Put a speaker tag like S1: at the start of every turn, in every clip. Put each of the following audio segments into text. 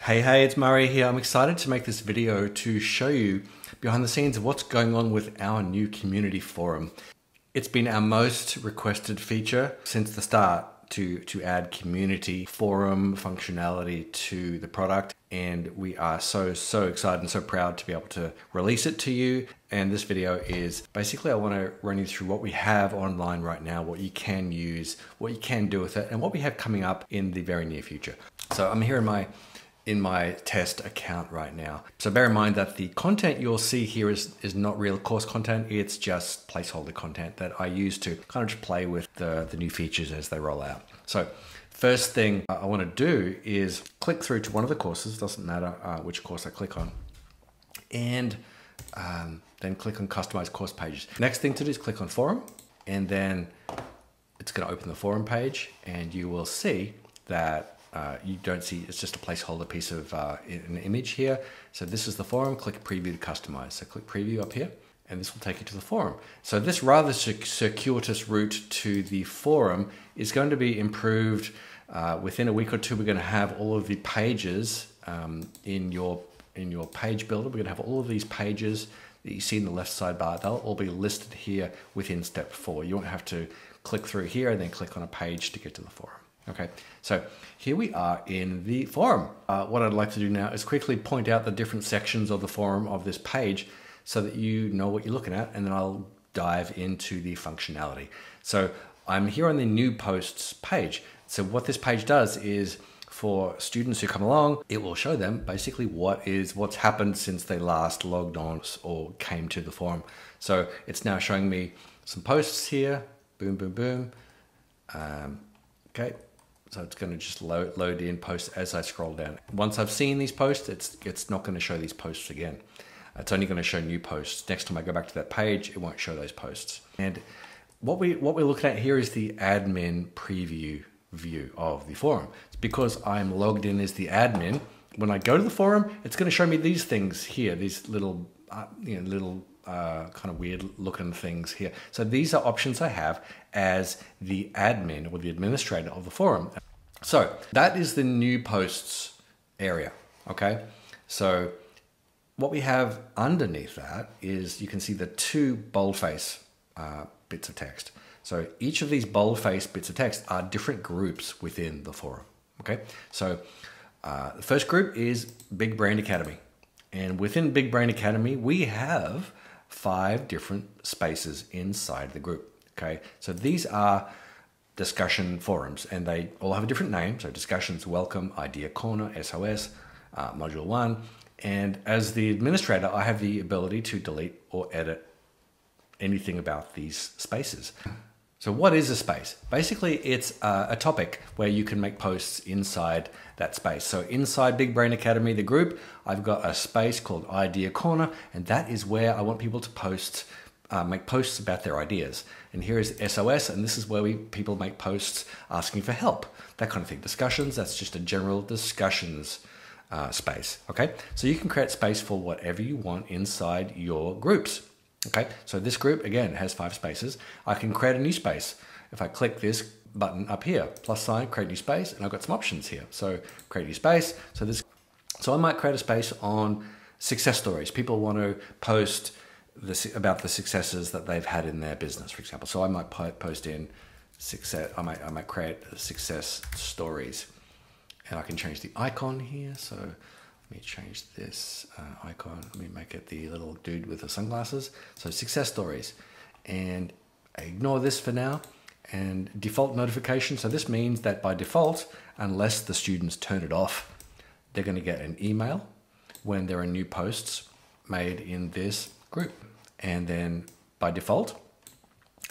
S1: Hey, it's Murray here. I'm excited to make this video to show you behind the scenes of what's going on with our new community forum. It's been our most requested feature since the start to add community forum functionality to the product. And we are so excited and so proud to be able to release it to you. And this video is basically, I want to run you through what we have online right now, what you can use, what you can do with it, and what we have coming up in the very near future. So I'm here in my test account right now. So bear in mind that the content you'll see here is not real course content. It's just placeholder content that I use to kind of just play with the new features as they roll out. So first thing I want to do is click through to one of the courses. Doesn't matter which course I click on. And then click on customize course pages. Next thing to do is click on forum, and then it's going to open the forum page, and you will see that you don't see, it's just a placeholder piece of an image here. So this is the forum, click preview to customize. So click preview up here, and this will take you to the forum. So this rather circuitous route to the forum is going to be improved within a week or two. We're going to have all of the pages in your page builder. We're going to have all of these pages that you see in the left sidebar. They'll all be listed here within step 4. You won't have to click through here and then click on a page to get to the forum. Okay, so here we are in the forum. What I'd like to do now is quickly point out the different sections of the forum of this page so that you know what you're looking at, and then I'll dive into the functionality. So I'm here on the new posts page. So what this page does is for students who come along, it will show them basically what's happened since they last logged on or came to the forum. So it's now showing me some posts here, boom, boom, boom. Okay. So it's going to just load in posts as I scroll down. Once I've seen these posts, it's not going to show these posts again. It's only going to show new posts. Next time I go back to that page, it won't show those posts. And what we're looking at here is the admin preview view of the forum. It's because I'm logged in as the admin. When I go to the forum, it's going to show me these things here, these little kind of weird looking things here. So these are options I have as the admin or the administrator of the forum. So that is the new posts area. Okay. So what we have underneath that is you can see the 2 boldface bits of text. So each of these boldface bits of text are different groups within the forum. Okay. So the first group is Big Brain Academy. And within Big Brain Academy, we have 5 different spaces inside the group. Okay, so these are discussion forums, and they all have a different name. So discussions, welcome, idea corner, SOS, module 1. And as the administrator, I have the ability to delete or edit anything about these spaces. So what is a space? Basically, it's a topic where you can make posts inside that space. So inside Big Brain Academy, the group, I've got a space called Idea Corner, and that is where I want people to post, make posts about their ideas. And here is SOS, and this is where people make posts asking for help, that kind of thing. Discussions, that's just a general discussions space. Okay, so you can create space for whatever you want inside your groups. Okay, so this group, again, has 5 spaces. I can create a new space. If I click this button up here, plus sign, create new space, and I've got some options here. So create new space. So I might create a space on success stories. People want to post about the successes that they've had in their business, for example. So I might post in success. I might create success stories, and I can change the icon here. So let me change this icon. Let me make it the little dude with the sunglasses. So success stories, and I ignore this for now. And default notification. So this means that by default, unless the students turn it off, they're going to get an email when there are new posts made in this group. And then by default,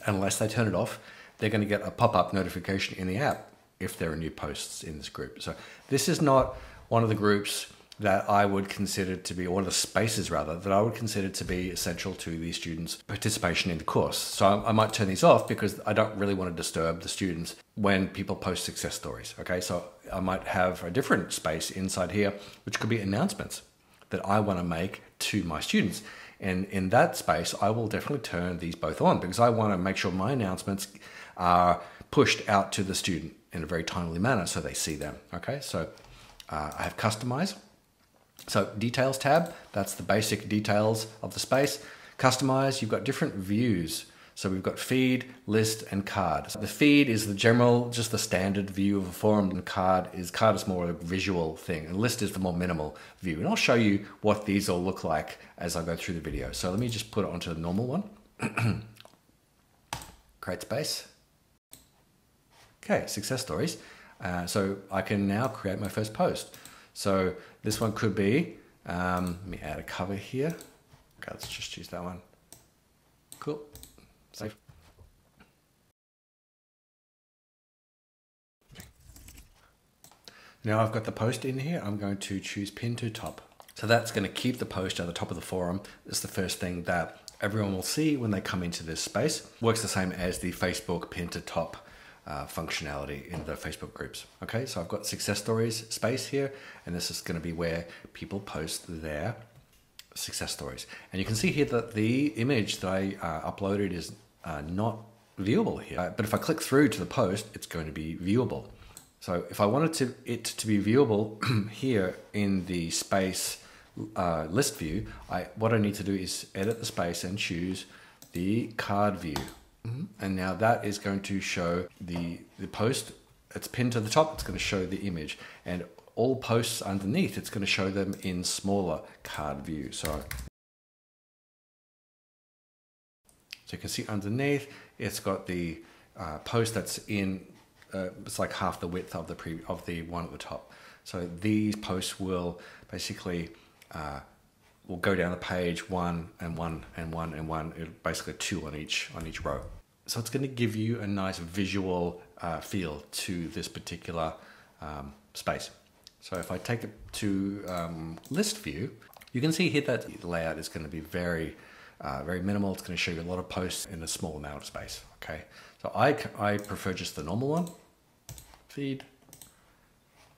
S1: unless they turn it off, they're going to get a pop-up notification in the app if there are new posts in this group. So this is not one of the groups that I would consider to be, or one of the spaces rather, that I would consider to be essential to the students' participation in the course. So I might turn these off because I don't really want to disturb the students when people post success stories. Okay, so I might have a different space inside here, which could be announcements that I want to make to my students. And in that space, I will definitely turn these both on because I want to make sure my announcements are pushed out to the student in a very timely manner so they see them. Okay, so I have customize. So details tab, that's the basic details of the space. Customize, you've got different views. So we've got feed, list, and card. The feed is the general, just the standard view of a forum, and card is more a visual thing, and list is the more minimal view. And I'll show you what these all look like as I go through the video. So let me just put it onto the normal one. Create space. Okay, success stories. So I can now create my first post. So this one could be, let me add a cover here. Okay, let's just choose that one. Cool. Save. Now I've got the post in here. I'm going to choose pin to top. So that's going to keep the post at the top of the forum. It's the first thing that everyone will see when they come into this space. Works the same as the Facebook pin to top functionality in the Facebook groups. Okay, so I've got success stories space here, and this is going to be where people post their success stories. And you can see here that the image that I uploaded is not viewable here. But if I click through to the post, it's going to be viewable. So if I wanted it to be viewable here in the space list view, what I need to do is edit the space and choose the card view. And now that is going to show the post. It's pinned to the top. It's going to show the image, and all posts underneath, it's going to show them in smaller card view. So you can see underneath, it's got the post that's in, it's like half the width of the one at the top. So these posts will basically will go down the page one and one and one and one, basically two on each row. So it's going to give you a nice visual feel to this particular space. So if I take it to list view, you can see here that the layout is going to be very minimal. It's going to show you a lot of posts in a small amount of space. Okay, so I prefer just the normal one, feed.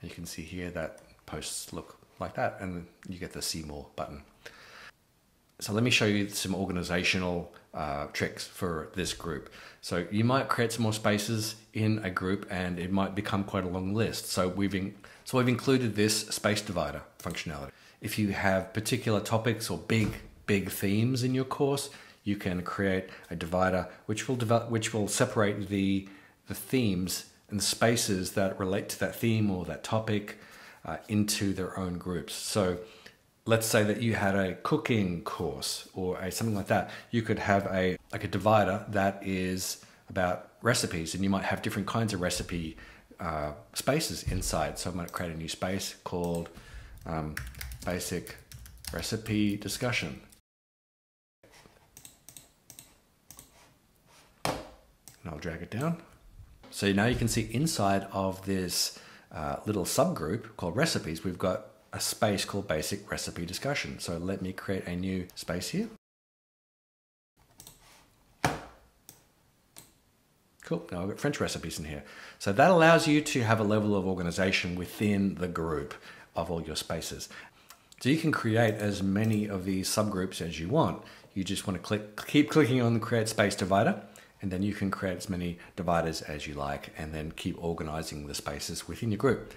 S1: And you can see here that posts look like that, and you get the see more button. So let me show you some organizational tricks for this group. So you might create some more spaces in a group, and it might become quite a long list. So we've included this space divider functionality. If you have particular topics or big themes in your course, you can create a divider which will separate the themes and the spaces that relate to that theme or that topic into their own groups. So let's say that you had a cooking course or something like that. You could have a divider that is about recipes, and you might have different kinds of recipe spaces inside. So I might create a new space called basic recipe discussion. And I'll drag it down. So now you can see inside of this little subgroup called recipes, we've got a space called basic recipe discussion. So let me create a new space here. Cool, now I've got French recipes in here. So that allows you to have a level of organization within the group of all your spaces. So you can create as many of these subgroups as you want. You just want to keep clicking on the create space divider, and then you can create as many dividers as you like, and then keep organizing the spaces within your group.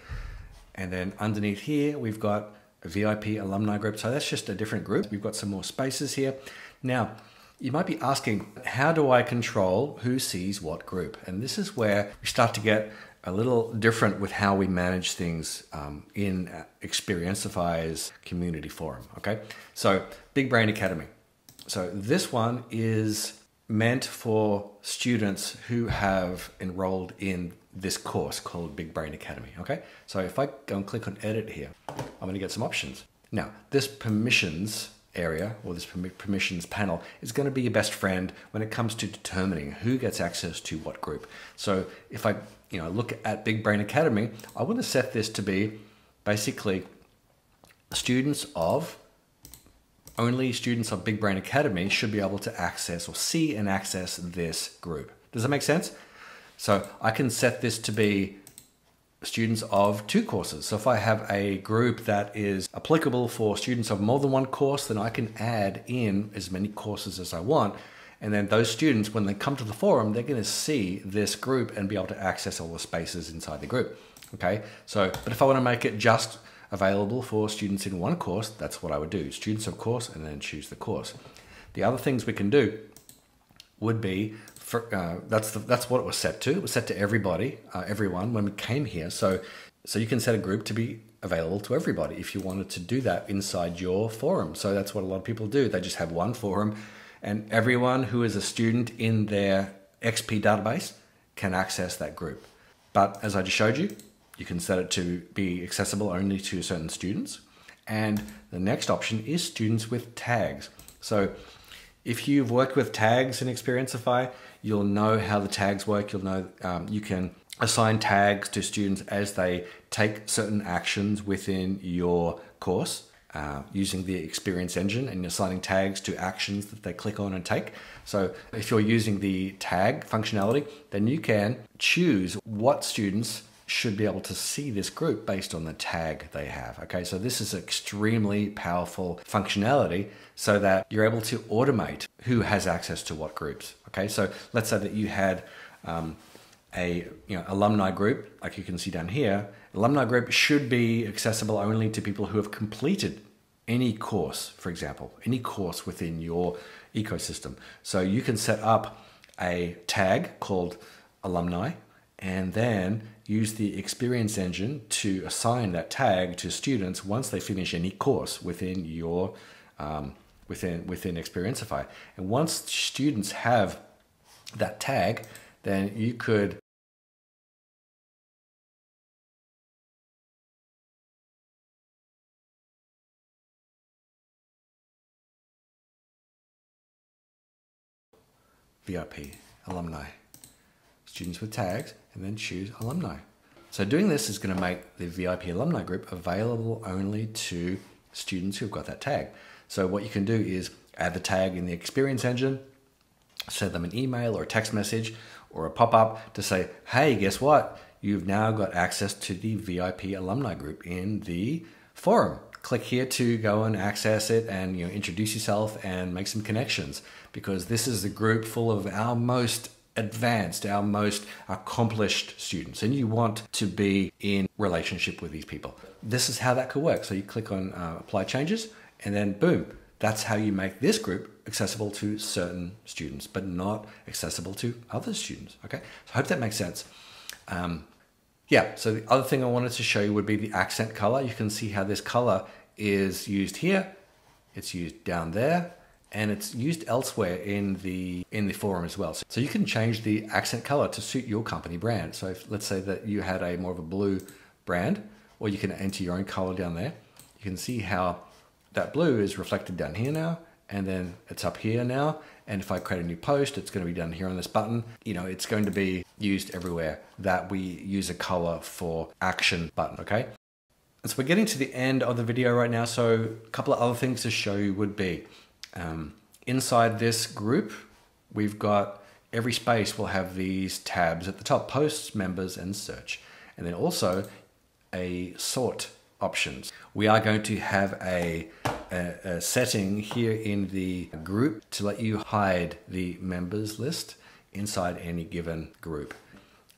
S1: And then underneath here, we've got a VIP alumni group. So that's just a different group. We've got some more spaces here. Now, you might be asking, how do I control who sees what group? And this is where we start to get a little different with how we manage things in Xperiencify's community forum, okay? So Big Brain Academy. So this one is meant for students who have enrolled in this course called Big Brain Academy, okay? So if I go and click on edit here, I'm gonna get some options. Now, this permissions area, or this permissions panel, is gonna be your best friend when it comes to determining who gets access to what group. So if I look at Big Brain Academy, I wanna set this to be basically only students of Big Brain Academy should be able to access or see and access this group. Does that make sense? So I can set this to be students of 2 courses. So if I have a group that is applicable for students of more than 1 course, then I can add in as many courses as I want. And then those students, when they come to the forum, they're going to see this group and be able to access all the spaces inside the group. Okay. So, but if I want to make it just available for students in one course, that's what I would do. Students of course, and then choose the course. The other things we can do would be, that's what it was set to. It was set to everybody, everyone when we came here. So you can set a group to be available to everybody if you wanted to do that inside your forum. So that's what a lot of people do. They just have one forum, and everyone who is a student in their XP database can access that group. But as I just showed you, you can set it to be accessible only to certain students. And the next option is students with tags. So if you've worked with tags in Xperiencify, you'll know how the tags work. You'll know you can assign tags to students as they take certain actions within your course using the experience engine, and assigning tags to actions that they click on and take. So if you're using the tag functionality, then you can choose what students should be able to see this group based on the tag they have. Okay, so this is extremely powerful functionality so that you're able to automate who has access to what groups. Okay, so let's say that you had a alumni group, like you can see down here. Alumni group should be accessible only to people who have completed any course, for example, any course within your ecosystem. So you can set up a tag called alumni, and then use the experience engine to assign that tag to students once they finish any course within your within Xperiencify. And once students have that tag, then you could VIP alumni, students with tags, and then choose alumni. So doing this is going to make the VIP alumni group available only to students who've got that tag. So what you can do is add the tag in the experience engine, send them an email or a text message or a pop-up to say, hey, guess what? You've now got access to the VIP alumni group in the forum. Click here to go and access it and introduce yourself and make some connections, because this is a group full of our most advanced, our most accomplished students, and you want to be in relationship with these people. This is how that could work. So you click on apply changes, and then boom, that's how you make this group accessible to certain students, but not accessible to other students. Okay, so I hope that makes sense. Yeah, so the other thing I wanted to show you would be the accent color. You can see how this color is used here, it's used down there, and it's used elsewhere in the forum as well. So you can change the accent color to suit your company brand. So if, let's say that you had a more of a blue brand, or you can enter your own color down there. You can see how that blue is reflected down here now, and then it's up here now. And if I create a new post, it's going to be down here on this button. It's going to be used everywhere that we use a color for action button, okay? And so we're getting to the end of the video right now. So a couple of other things to show you would be, inside this group, we've got every space will have these tabs at the top: posts, members, and search. And then also a sort options. We are going to have a setting here in the group to let you hide the members list inside any given group.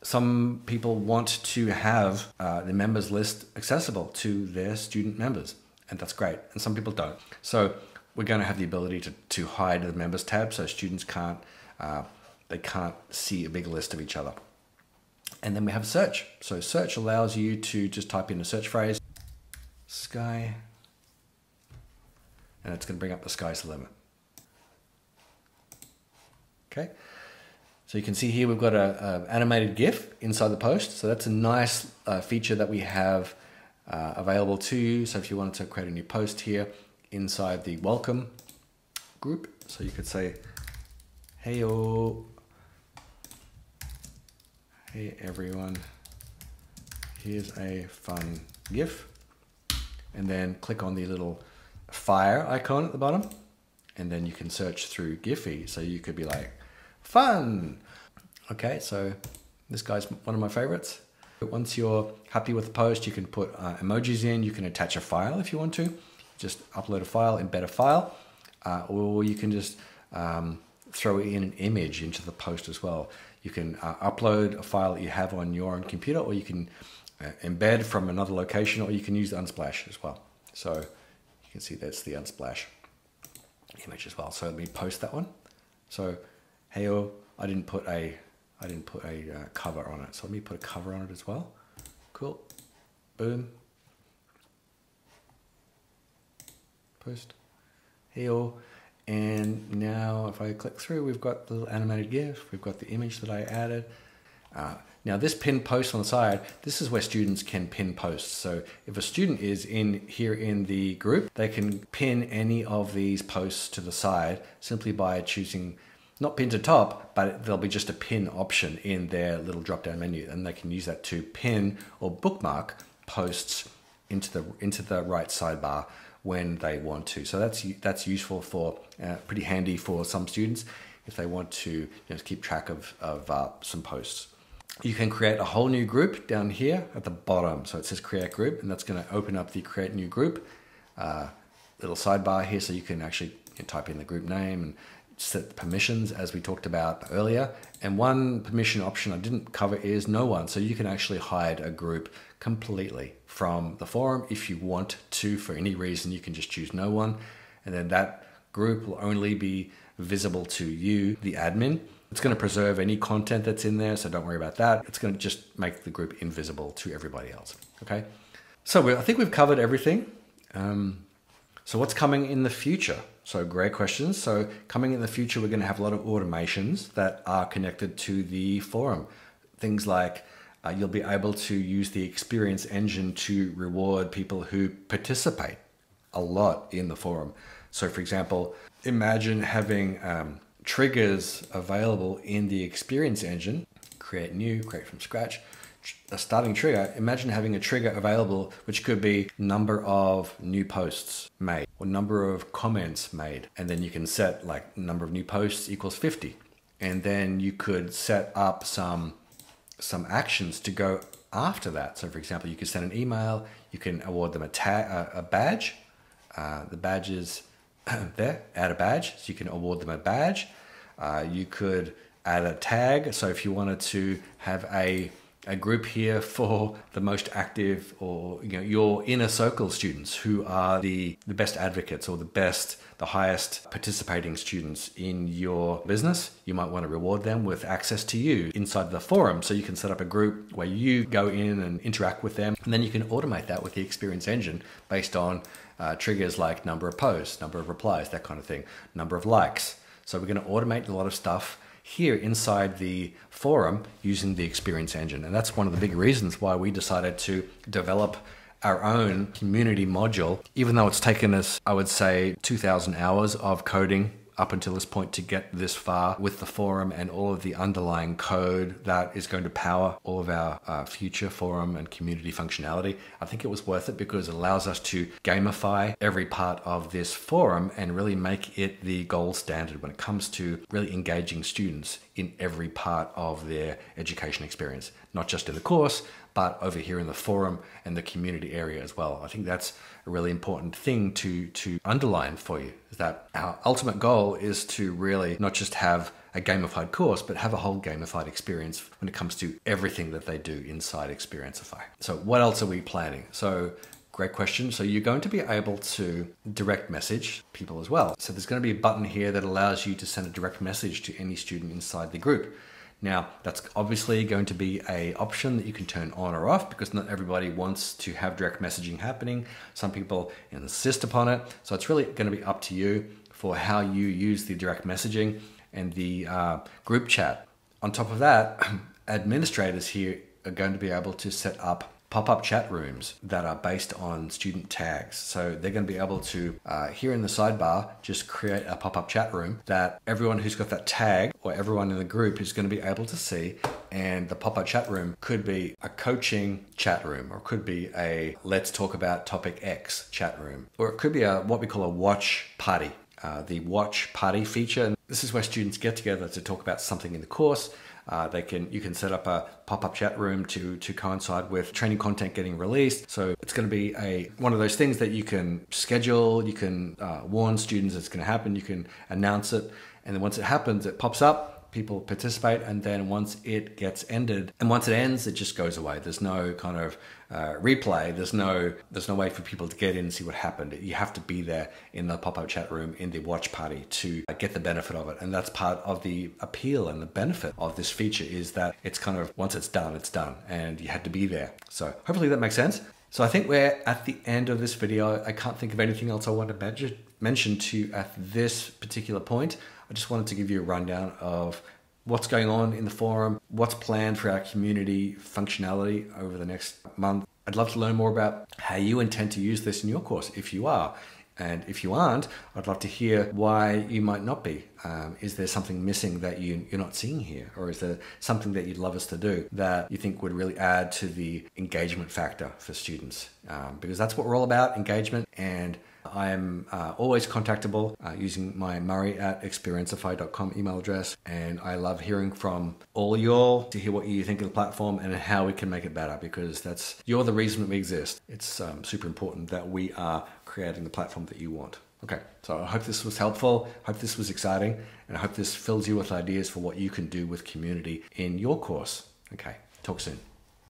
S1: Some people want to have the members list accessible to their student members, and that's great. And some people don't. So we're going to have the ability to hide the members tab, so students can't see a big list of each other. And then we have search. So search allows you to just type in a search phrase, sky, and it's going to bring up the sky's the limit. Okay, so you can see here we've got an animated GIF inside the post. So that's a nice feature that we have available to you. So if you wanted to create a new post here inside the welcome group, so you could say, hey everyone, here's a fun GIF, and then click on the little fire icon at the bottom, and then you can search through Giphy. So you could be like, fun. Okay, so this guy's one of my favorites. Once you're happy with the post, you can put emojis in, you can attach a file if you want to. Just upload a file, embed a file, or you can just throw in an image into the post as well. You can upload a file that you have on your own computer, or you can embed from another location, or you can use the Unsplash as well. So you can see that's the Unsplash image as well. So let me post that one. So hey, I didn't put a cover on it. So let me put a cover on it as well. Cool. Boom. Post. Hey, and now if I click through, we've got the little animated GIF. We've got the image that I added. Now this pin post on the side, this is where students can pin posts. So if a student is in here in the group, they can pin any of these posts to the side simply by choosing, not pin to top, but there'll be just a pin option in their little drop-down menu, and they can use that to pin or bookmark posts into the right sidebar when they want to. So that's useful for, pretty handy for some students if they want to keep track of some posts. You can create a whole new group down here at the bottom. So it says create group, and that's going to open up the create new group little sidebar here, so you can actually type in the group name and set the permissions as we talked about earlier. And one permission option I didn't cover is no one. So you can actually hide a group completely from the forum. If you want to, for any reason, you can just choose no one. And then that group will only be visible to you, the admin. It's going to preserve any content that's in there, so don't worry about that. It's going to just make the group invisible to everybody else. Okay. So I think we've covered everything. So what's coming in the future? So great questions. So coming in the future, we're going to have a lot of automations that are connected to the forum. Things like you'll be able to use the experience engine to reward people who participate a lot in the forum. So for example, imagine having triggers available in the experience engine. Create new, create from scratch. A starting trigger, imagine having a trigger available which could be number of new posts made or number of comments made, and then you can set like number of new posts equals 50, and then you could set up some actions to go after that. So for example, you could send an email, you can award them a badge. The badge is there, add a badge, so you can award them a badge. You could add a tag, so if you wanted to have a group here for the most active, or your inner circle students who are the best advocates or the highest participating students in your business, you might want to reward them with access to you inside the forum. So you can set up a group where you go in and interact with them, and then you can automate that with the experience engine based on triggers like number of posts, number of replies, that kind of thing, number of likes. So we're going to automate a lot of stuff here inside the forum using the experience engine. And that's one of the big reasons why we decided to develop our own community module, even though it's taken us, I would say, 2,000 hours of coding up until this point to get this far with the forum and all of the underlying code that is going to power all of our future forum and community functionality. I think it was worth it because it allows us to gamify every part of this forum and really make it the gold standard when it comes to really engaging students in every part of their education experience, not just in the course, but over here in the forum and the community area as well. I think that's a really important thing to underline for you, is that our ultimate goal is to really not just have a gamified course, but have a whole gamified experience when it comes to everything that they do inside Xperiencify. So what else are we planning? So great question. So you're going to be able to direct message people as well. So there's going to be a button here that allows you to send a direct message to any student inside the group. Now, that's obviously going to be an option that you can turn on or off because not everybody wants to have direct messaging happening. Some people insist upon it. So it's really going to be up to you for how you use the direct messaging and the group chat. On top of that, administrators here are going to be able to set up pop-up chat rooms that are based on student tags. So they're going to be able to, here in the sidebar, just create a pop-up chat room that everyone who's got that tag or everyone in the group is going to be able to see. And the pop-up chat room could be a coaching chat room, or it could be a let's talk about topic X chat room, or it could be what we call a watch party. The watch party feature. And this is where students get together to talk about something in the course. You can set up a pop-up chat room to coincide with training content getting released. So it's going to be one of those things that you can schedule, you can warn students it's going to happen, you can announce it, and then once it happens, it pops up. people participate, and then once it gets ended, and once it ends, it just goes away. There's no kind of replay. There's no way for people to get in and see what happened. You have to be there in the pop-up chat room, in the watch party, to get the benefit of it. And that's part of the appeal and the benefit of this feature, is that it's kind of, once it's done, and you had to be there. So hopefully that makes sense. So I think we're at the end of this video. I can't think of anything else I want to mention to you at this particular point. I just wanted to give you a rundown of what's going on in the forum, what's planned for our community functionality over the next month. I'd love to learn more about how you intend to use this in your course, if you are. And if you aren't, I'd love to hear why you might not be. Is there something missing that you're not seeing here? Or is there something that you'd love us to do that you think would really add to the engagement factor for students? Because that's what we're all about, engagement. And I'm always contactable using my murray@Xperiencify.com email address. And I love hearing from all y'all to hear what you think of the platform and how we can make it better, because you're the reason that we exist. It's super important that we are creating the platform that you want. Okay, so I hope this was helpful, hope this was exciting, and I hope this fills you with ideas for what you can do with community in your course. Okay, talk soon.